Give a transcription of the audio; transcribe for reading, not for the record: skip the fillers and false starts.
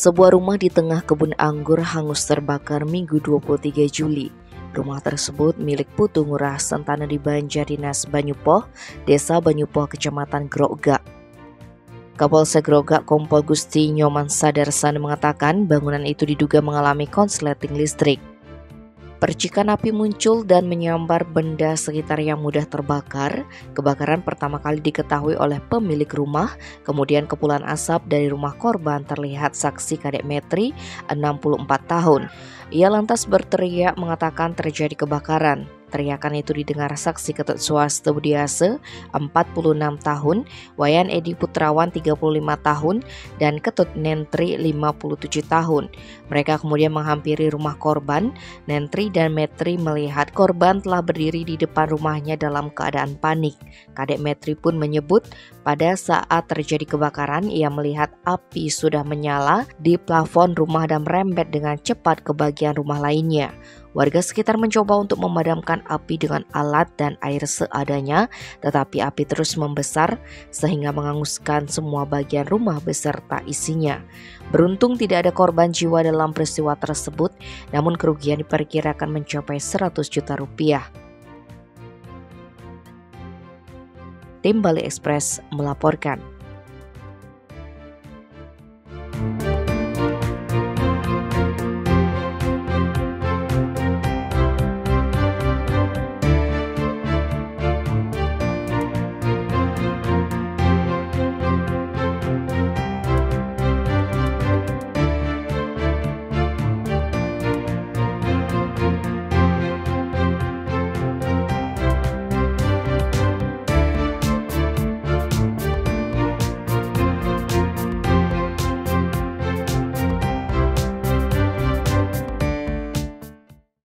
Sebuah rumah di tengah kebun anggur hangus terbakar Minggu 23 Juli. Rumah tersebut milik Putu Ngurah Sentana di Banjar Dinas Banyupoh, Desa Banyupoh, Kecamatan Grogak. Kapolsek Grogak Kompol Gusti Nyoman Sadarsan mengatakan bangunan itu diduga mengalami konsleting listrik. Percikan api muncul dan menyambar benda sekitar yang mudah terbakar. Kebakaran pertama kali diketahui oleh pemilik rumah, kemudian kepulan asap dari rumah korban terlihat saksi Kadek Metri, 64 tahun. Ia lantas berteriak mengatakan terjadi kebakaran. Teriakan itu didengar saksi Ketut Swasta Budiase, 46 tahun, Wayan Edi Putrawan, 35 tahun, dan Ketut Nentri, 57 tahun. Mereka kemudian menghampiri rumah korban. Nentri dan Metri melihat korban telah berdiri di depan rumahnya dalam keadaan panik. Kadek Metri pun menyebut pada saat terjadi kebakaran ia melihat api sudah menyala di plafon rumah dan merembet dengan cepat ke bagian rumah lainnya. Warga sekitar mencoba untuk memadamkan api dengan alat dan air seadanya, tetapi api terus membesar sehingga menghanguskan semua bagian rumah beserta isinya. Beruntung tidak ada korban jiwa dalam peristiwa tersebut, namun kerugian diperkirakan mencapai 100 juta rupiah. Tim Bali Express melaporkan.